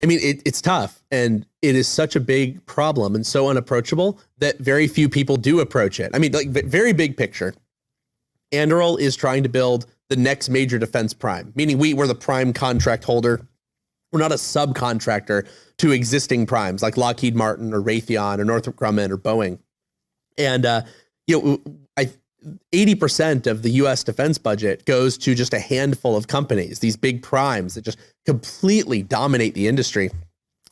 I mean, it's tough, and it is such a big problem and so unapproachable that very few people do approach it. I mean, like, very big picture. Anduril is trying to build the next major defense prime, meaning we're the prime contract holder. We're not a subcontractor to existing primes like Lockheed Martin or Raytheon or Northrop Grumman or Boeing. And 80% of the U.S. defense budget goes to just a handful of companies, these big primes that just completely dominate the industry.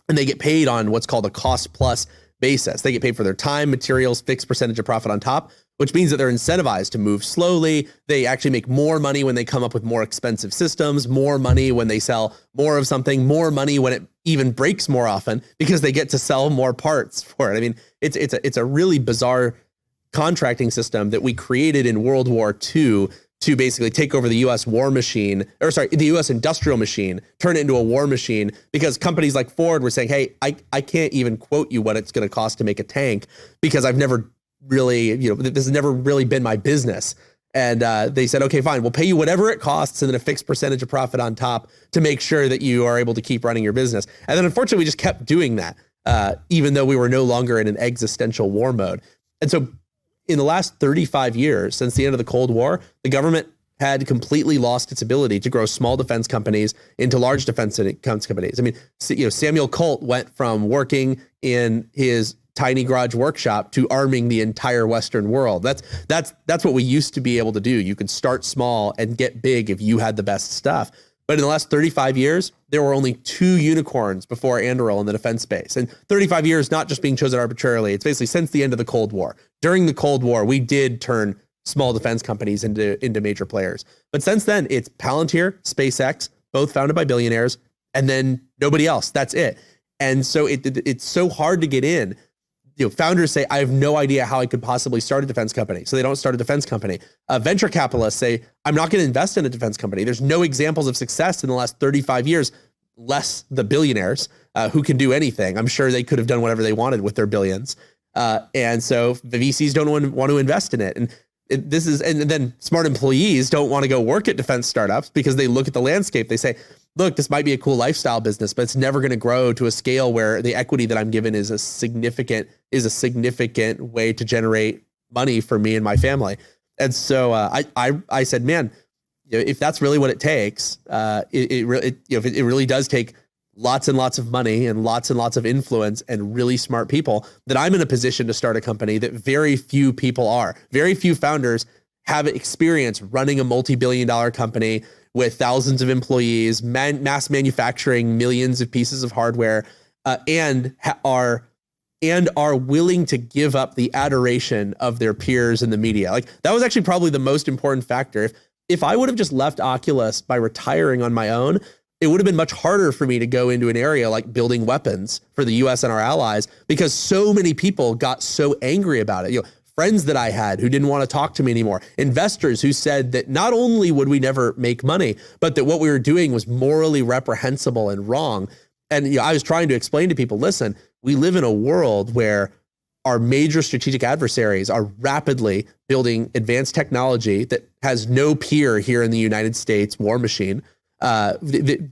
And they get paid on what's called a cost plus basis. They get paid for their time, materials, fixed percentage of profit on top, which means that they're incentivized to move slowly. They actually make more money when they come up with more expensive systems, more money when they sell more of something, more money when it even breaks more often because they get to sell more parts for it. I mean, it's a really bizarre contracting system that we created in World War II to basically take over the U.S. war machine, the U.S. industrial machine, turn it into a war machine, because companies like Ford were saying, hey, I can't even quote you what it's going to cost to make a tank because I've never really, this has never really been my business. And they said, okay, fine, we'll pay you whatever it costs and then a fixed percentage of profit on top to make sure that you are able to keep running your business. And then unfortunately, we just kept doing that, even though we were no longer in an existential war mode. And so in the last 35 years, since the end of the Cold War, the government had completely lost its ability to grow small defense companies into large defense companies. I mean, Samuel Colt went from working in his tiny garage workshop to arming the entire Western world. That's what we used to be able to do. You could start small and get big if you had the best stuff. But in the last 35 years, there were only 2 unicorns before Anduril in the defense space. And 35 years not just being chosen arbitrarily. It's basically since the end of the Cold War. During the Cold War, we did turn small defense companies into major players. But since then, it's Palantir, SpaceX, both founded by billionaires, and then nobody else. That's it. And so it's so hard to get in. Founders say, I have no idea how I could possibly start a defense company. So they don't start a defense company. Venture capitalists say, I'm not going to invest in a defense company. There's no examples of success in the last 35 years, less the billionaires who can do anything. I'm sure they could have done whatever they wanted with their billions. And so the VCs don't want to invest in it. And then smart employees don't want to go work at defense startups because they look at the landscape. They say, look, this might be a cool lifestyle business, but it's never going to grow to a scale where the equity that I'm given is a significant way to generate money for me and my family. And so I said, man, if that's really what it takes, it really does take lots and lots of money and lots of influence and really smart people, that I'm in a position to start a company that very few people are. Very few founders have experience running a multi-billion-dollar company with thousands of employees, mass manufacturing millions of pieces of hardware, and are willing to give up the adoration of their peers in the media. Like, that was actually probably the most important factor. If I would have just left Oculus by retiring on my own, it would have been much harder for me to go into an area like building weapons for the US and our allies, because so many people got so angry about it. Friends that I had who didn't want to talk to me anymore, investors who said that not only would we never make money, but that what we were doing was morally reprehensible and wrong. And I was trying to explain to people, listen, we live in a world where our major strategic adversaries are rapidly building advanced technology that has no peer here in the United States war machine. The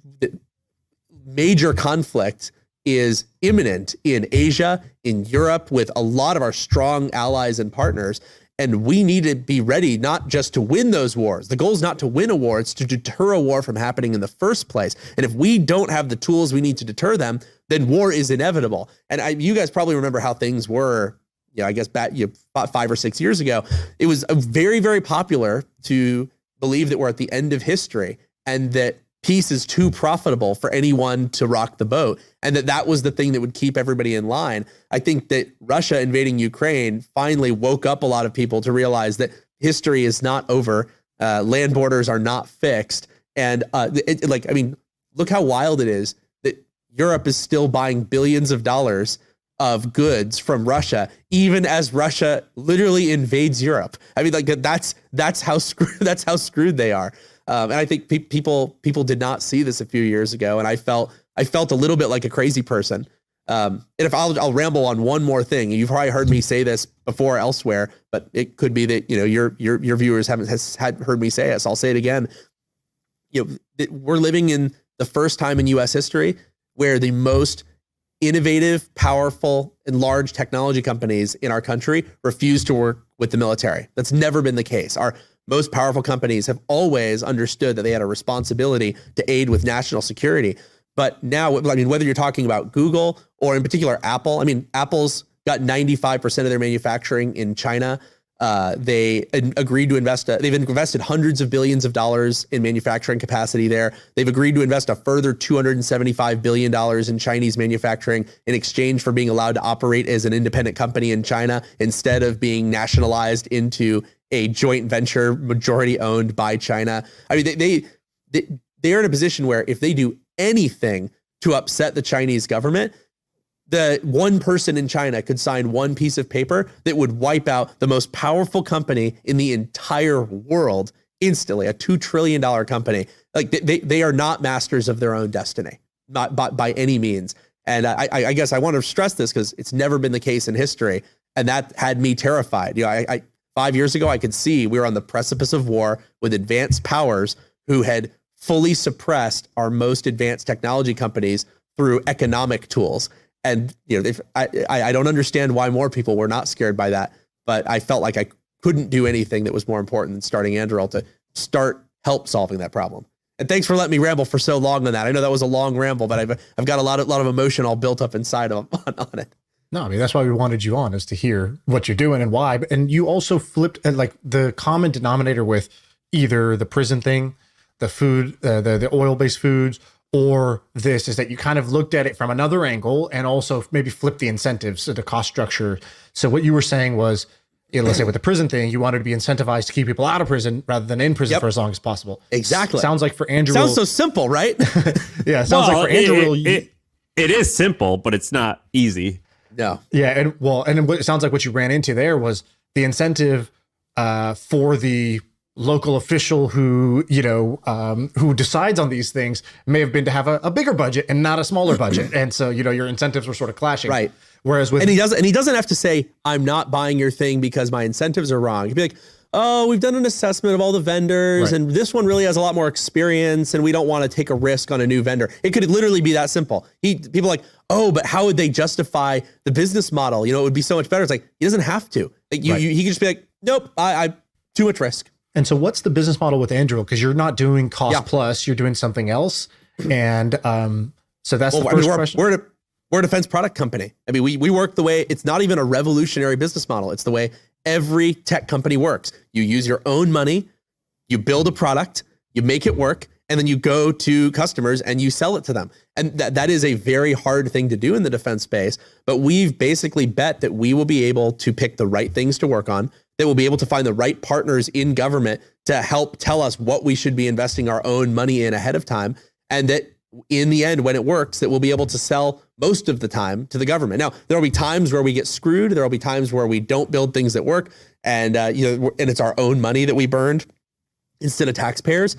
major conflict is imminent in Asia, in Europe, with a lot of our strong allies and partners. And we need to be ready not just to win those wars. The goal is not to win a war, it's to deter a war from happening in the first place. And if we don't have the tools we need to deter them, then war is inevitable. And you guys probably remember how things were, I guess back 5 or 6 years ago. It was very, very popular to believe that we're at the end of history and that peace is too profitable for anyone to rock the boat, and that was the thing that would keep everybody in line. I think that Russia invading Ukraine finally woke up a lot of people to realize that history is not over. Land borders are not fixed. And look how wild it is that Europe is still buying billions of dollars of goods from Russia, even as Russia literally invades Europe. I mean, that's how screwed they are. And I think people did not see this a few years ago, and I felt a little bit like a crazy person. And if I'll ramble on one more thing, you've probably heard me say this before elsewhere, but it could be that your viewers hadn't heard me say it. So I'll say it again. We're living in the first time in U.S. history where the most innovative, powerful, and large technology companies in our country refuse to work with the military. That's never been the case. Our most powerful companies have always understood that they had a responsibility to aid with national security. But now, I mean, whether you're talking about Google or in particular Apple, I mean, Apple's got 95% of their manufacturing in China. They agreed to invest, they've invested hundreds of billions of dollars in manufacturing capacity there. They've agreed to invest a further $275 billion in Chinese manufacturing in exchange for being allowed to operate as an independent company in China instead of being nationalized into a joint venture majority owned by China. I mean, they're in a position where if they do anything to upset the Chinese government, the one person in China could sign one piece of paper that would wipe out the most powerful company in the entire world instantly, a $2 trillion company. Like they are not masters of their own destiny, not by any means. And I guess I want to stress this because it's never been the case in history. And that had me terrified. You know, 5 years ago, I could see we were on the precipice of war with advanced powers who had fully suppressed our most advanced technology companies through economic tools. And you know, I don't understand why more people were not scared by that, but I felt like I couldn't do anything that was more important than starting Anduril to help solving that problem. And thanks for letting me ramble for so long on that. I know that was a long ramble, but I've got a lot of emotion all built up inside on it. No, I mean, that's why we wanted you on, is to hear what you're doing and why. And you also flipped like the common denominator with either the prison thing, the food, the oil-based foods, or this is that you kind of looked at it from another angle and also maybe flipped the incentives, so the cost structure. So what you were saying was, let's say with the prison thing, you wanted to be incentivized to keep people out of prison rather than in prison for as long as possible. Exactly. Sounds like for Anduril. Sounds so simple, right? Yeah. Sounds like for Anduril. It is simple, but it's not easy. No. Yeah. And it sounds like what you ran into there was the incentive for the local official who, who decides on these things may have been to have a bigger budget and not a smaller budget. And so, your incentives were sort of clashing. Right. Whereas with, and he doesn't have to say, I'm not buying your thing because my incentives are wrong. He'd be like, oh, we've done an assessment of all the vendors and this one really has a lot more experience and we don't want to take a risk on a new vendor. It could literally be that simple. People are like, oh, but how would they justify the business model? It would be so much better. It's like, he doesn't have to. Like he could just be like, nope, I too much risk. And so what's the business model with Anduril? Because you're not doing cost plus, you're doing something else. And so that's the first question. We're a defense product company. I mean, we work the way, it's not even a revolutionary business model. It's the way every tech company works. You use your own money, you build a product, you make it work, and then you go to customers and you sell it to them. And that is a very hard thing to do in the defense space. But we've basically bet that we will be able to pick the right things to work on, that we'll be able to find the right partners in government to help tell us what we should be investing our own money in ahead of time. And that in the end, when it works, that we'll be able to sell most of the time to the government. Now, there will be times where we get screwed. There will be times where we don't build things that work. And, and it's our own money that we burned instead of taxpayers.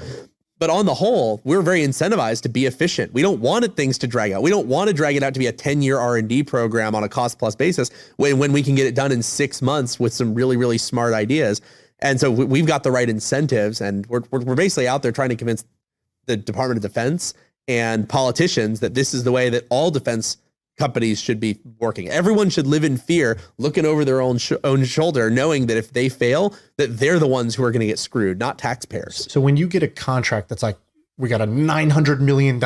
But on the whole, we're very incentivized to be efficient. We don't want things to drag out. We don't want to drag it out to be a 10-year R&D program on a cost plus basis when we can get it done in 6 months with some really, really smart ideas. And so we've got the right incentives, and we're basically out there trying to convince the Department of Defense and politicians that this is the way that all defense companies should be working. Everyone should live in fear, looking over their own shoulder, knowing that if they fail, that they're the ones who are going to get screwed, not taxpayers. So when you get a contract that's like, we got a $900 million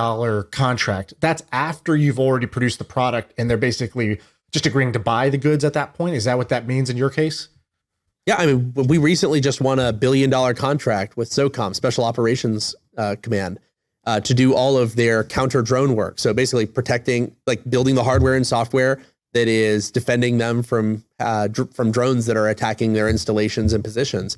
contract, that's after you've already produced the product and they're basically just agreeing to buy the goods at that point? Is that what that means in your case? Yeah, I mean, we recently just won a $1 billion contract with SOCOM, Special Operations Command, to do all of their counter drone work. So basically protecting, like building the hardware and software that is defending them from drones that are attacking their installations and positions.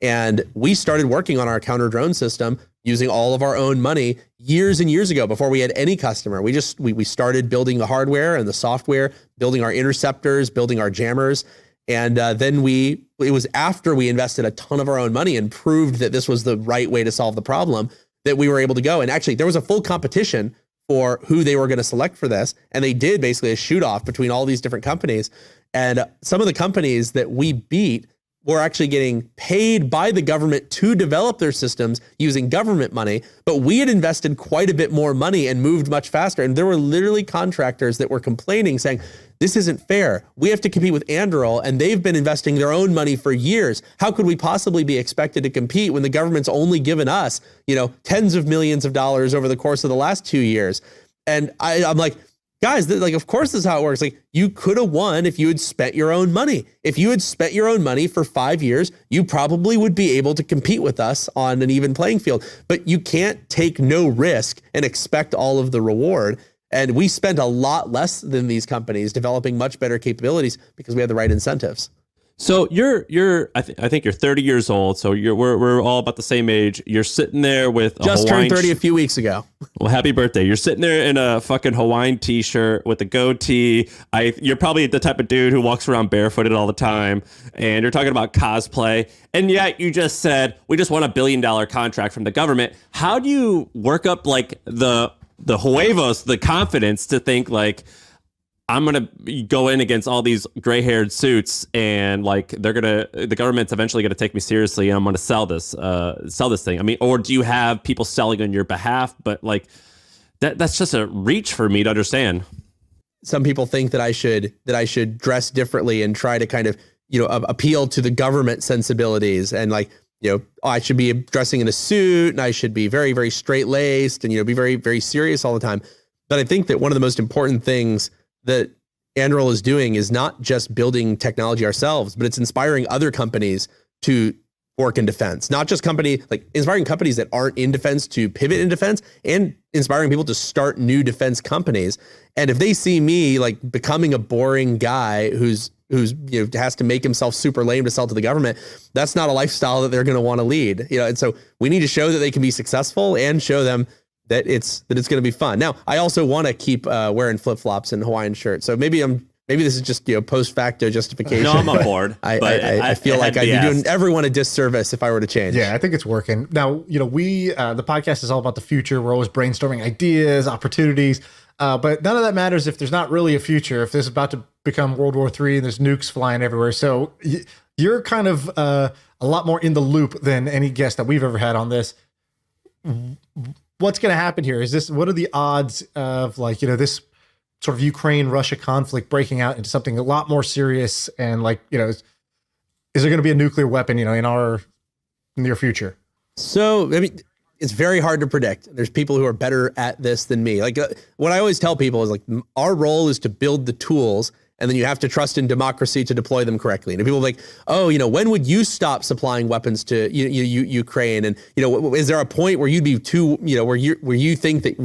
And we started working on our counter drone system using all of our own money years and years ago before we had any customer. We started building the hardware and the software, building our interceptors, building our jammers. And then it was after we invested a ton of our own money and proved that this was the right way to solve the problem that we were able to go. And actually there was a full competition for who they were going to select for this. And they did basically a shoot off between all these different companies. And some of the companies that we beat were actually getting paid by the government to develop their systems using government money, but we had invested quite a bit more money and moved much faster. And there were literally contractors that were complaining, saying, this isn't fair. We have to compete with Anduril, and they've been investing their own money for years. How could we possibly be expected to compete when the government's only given us, tens of millions of dollars over the course of the last 2 years? And I'm like, guys, of course this is how it works. Like, you could have won if you had spent your own money. If you had spent your own money for 5 years, you probably would be able to compete with us on an even playing field. But you can't take no risk and expect all of the reward. And we spent a lot less than these companies developing much better capabilities because we had the right incentives. So I think you're 30 years old. So we're all about the same age. You're sitting there with just turned 30 a few weeks ago. Well, happy birthday. You're sitting there in a fucking Hawaiian t-shirt with a goatee. You're probably the type of dude who walks around barefooted all the time. And you're talking about cosplay. And yet you just said, we just won $1 billion contract from the government. How do you work up like the huevos, the confidence to think like, I'm going to go in against all these gray-haired suits and like the government's eventually going to take me seriously and I'm going to sell this thing. I mean, or do you have people selling on your behalf? But like that's just a reach for me to understand. Some people think that I should dress differently and try to kind of, appeal to the government sensibilities and like, I should be dressing in a suit and I should be very, very straight-laced and, be very, very serious all the time. But I think that one of the most important things that Anduril is doing is not just building technology ourselves, but it's inspiring other companies to work in defense, not just inspiring companies that aren't in defense to pivot in defense and inspiring people to start new defense companies. And if they see me like becoming a boring guy who's has to make himself super lame to sell to the government, that's not a lifestyle that they're going to want to lead. And so we need to show that they can be successful and show them that it's going to be fun. Now, I also want to keep wearing flip-flops and Hawaiian shirts. So maybe this is just post facto justification. No, I'm on board. I feel like I'd be doing everyone a disservice if I were to change. Yeah, I think it's working. Now, we the podcast is all about the future. We're always brainstorming ideas, opportunities, but none of that matters if there's not really a future. If this is about to become World War III and there's nukes flying everywhere, so you're kind of a lot more in the loop than any guest that we've ever had on this. What's going to happen here? What are the odds of this sort of Ukraine-Russia conflict breaking out into something a lot more serious? And is there going to be a nuclear weapon, in our near future? So, it's very hard to predict. There's people who are better at this than me. What I always tell people is our role is to build the tools, and then you have to trust in democracy to deploy them correctly. And people are like, when would you stop supplying weapons to Ukraine? And is there a point where you'd be too, where you think that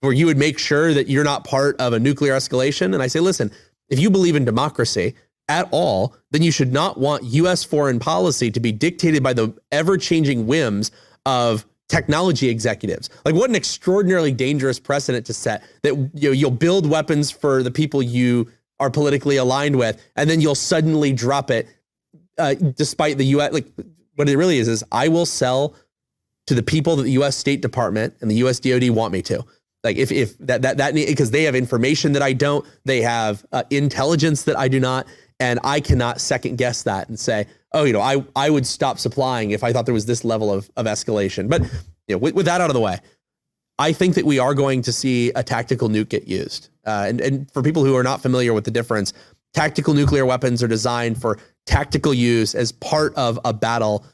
where you would make sure that you're not part of a nuclear escalation? And I say, listen, if you believe in democracy at all, then you should not want U.S. foreign policy to be dictated by the ever-changing whims of technology executives. What an extraordinarily dangerous precedent to set that you'll build weapons for the people you are politically aligned with, and then you'll suddenly drop it, despite the U.S. What it really is I will sell to the people that the U.S. State Department and the U.S. DoD want me to. If that because they have information that I don't, they have intelligence that I do not, and I cannot second guess that and say, I would stop supplying if I thought there was this level of escalation. But with that out of the way, I think that we are going to see a tactical nuke get used. And for people who are not familiar with the difference, tactical nuclear weapons are designed for tactical use as part of a battle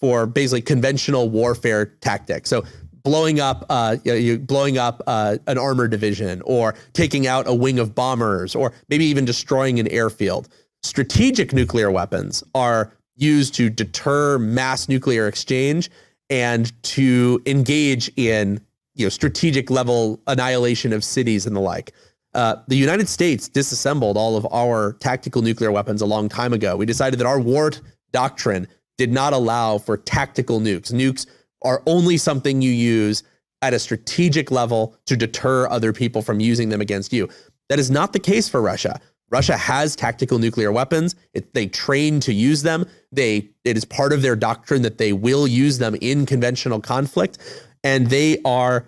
for basically conventional warfare tactics. So blowing up an armored division, or taking out a wing of bombers, or maybe even destroying an airfield. Strategic nuclear weapons are used to deter mass nuclear exchange and to engage in strategic level annihilation of cities and the like. The United States disassembled all of our tactical nuclear weapons a long time ago. We decided that our war doctrine did not allow for tactical nukes. Nukes are only something you use at a strategic level to deter other people from using them against you. That is not the case for Russia. Russia has tactical nuclear weapons. They train to use them. It is part of their doctrine that they will use them in conventional conflict. And they are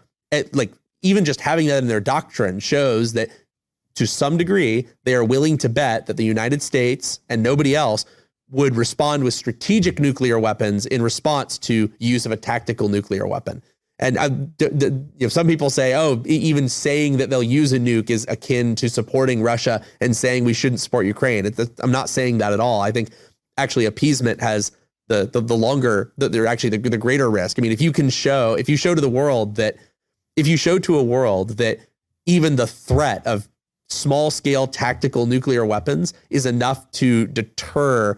even just having that in their doctrine shows that to some degree, they are willing to bet that the United States and nobody else would respond with strategic nuclear weapons in response to use of a tactical nuclear weapon. And some people say, oh, even saying that they'll use a nuke is akin to supporting Russia and saying we shouldn't support Ukraine. I'm not saying that at all. I think actually appeasement has the greater risk. I mean, if you show to a world that even the threat of small scale tactical nuclear weapons is enough to deter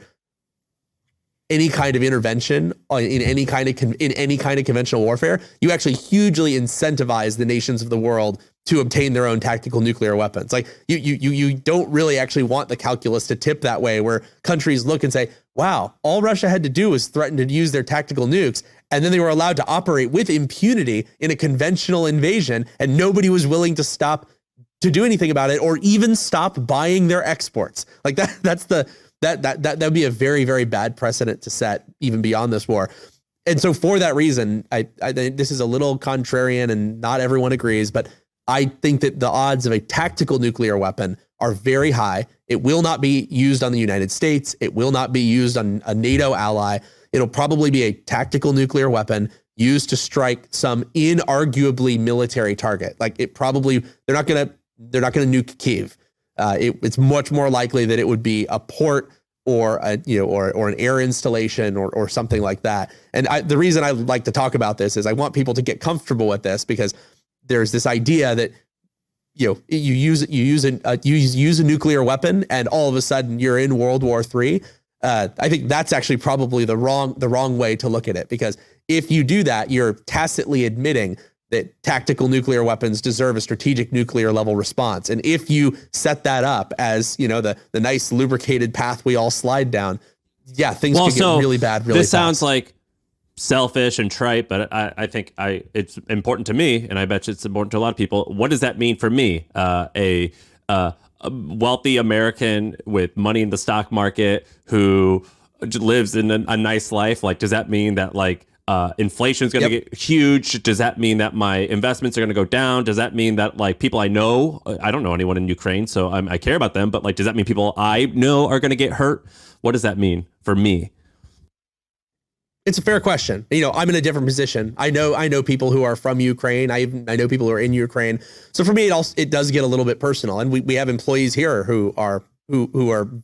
any kind of intervention in any kind of conventional warfare, you actually hugely incentivize the nations of the world to obtain their own tactical nuclear weapons. Like you don't really actually want the calculus to tip that way, where countries look and say, wow, all Russia had to do was threaten to use their tactical nukes, and then they were allowed to operate with impunity in a conventional invasion, and nobody was willing to do anything about it or even stop buying their exports. Like that would be a very, very bad precedent to set even beyond this war. And so for that reason, I this is a little contrarian and not everyone agrees, but I think that the odds of a tactical nuclear weapon are very high. It will not be used on the United States. It will not be used on a NATO ally. It'll probably be a tactical nuclear weapon used to strike some inarguably military target. Like they're not going to nuke Kyiv. It's much more likely that it would be a port or an air installation or something like that. And the reason I like to talk about this is I want people to get comfortable with this, because there's this idea that you use a nuclear weapon and all of a sudden you're in World War III. I think that's actually probably the wrong way to look at it, because if you do that, you're tacitly admitting that tactical nuclear weapons deserve a strategic nuclear level response. And if you set that up as, the nice lubricated path we all slide down, things could get really bad really this fast. Sounds like selfish and trite, but I think it's important to me, and I bet you it's important to a lot of people. What does that mean for me? A wealthy American with money in the stock market who lives in a nice life. Like, does that mean that inflation is going to get huge? Does that mean that my investments are going to go down? Does that mean that people I know, I don't know anyone in Ukraine, so I care about them, but does that mean people I know are going to get hurt? What does that mean for me? It's a fair question. I'm in a different position. I know people who are from Ukraine. I know people who are in Ukraine. So for me, it does get a little bit personal. And we have employees here who are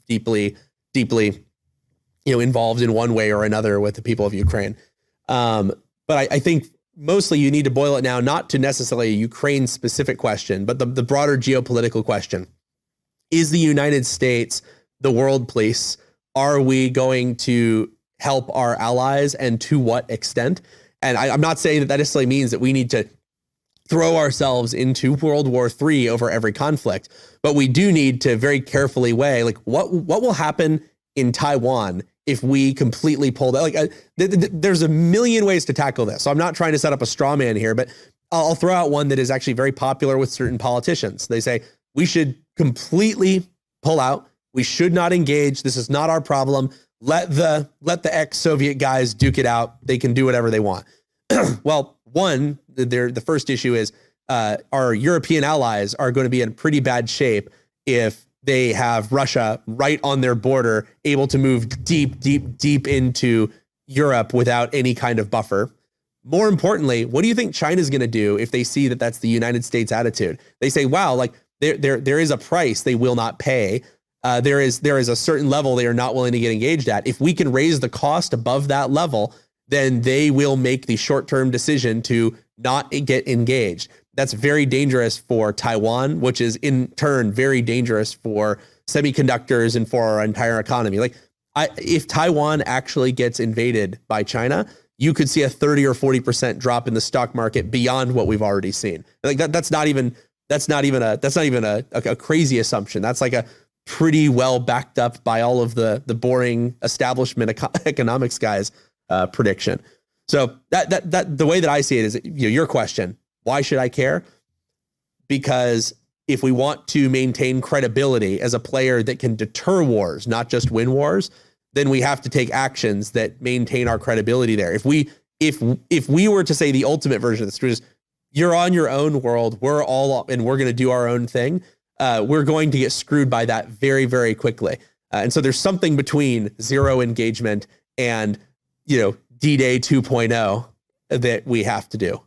deeply involved in one way or another with the people of Ukraine. But I think mostly you need to boil it down not to necessarily a Ukraine specific question, but the broader geopolitical question. Is the United States the world police? Are we going to help our allies, and to what extent? And I'm not saying that necessarily means that we need to throw ourselves into World War III over every conflict, but we do need to very carefully weigh what will happen in Taiwan if we completely pull that. There's a million ways to tackle this. So I'm not trying to set up a straw man here, but I'll throw out one that is actually very popular with certain politicians. They say we should completely pull out. We should not engage. This is not our problem. Let the ex-Soviet guys duke it out. They can do whatever they want. Well, the first issue is our European allies are going to be in pretty bad shape if they have Russia right on their border, able to move deep into Europe without any kind of buffer. More importantly, what do you think China's going to do if they see that that's the United States attitude? They say, wow, there is a price they will not pay. There is a certain level they are not willing to get engaged at. If we can raise the cost above that level, then they will make the short-term decision to not get engaged. That's very dangerous for Taiwan, which is in turn very dangerous for semiconductors and for our entire economy. If Taiwan actually gets invaded by China, you could see a 30 or 40% drop in the stock market beyond what we've already seen. That's not even a crazy assumption. That's a pretty well backed up by all of the boring establishment economics guys prediction. So that the way that I see it is, your question, why should I care? Because if we want to maintain credibility as a player that can deter wars, not just win wars, then we have to take actions that maintain our credibility there. If we were to say the ultimate version of this, which is you're on your own world, we're all up and we're going to do our own thing, we're going to get screwed by that very, very quickly. And so there's something between zero engagement and, D-Day 2.0 that we have to do.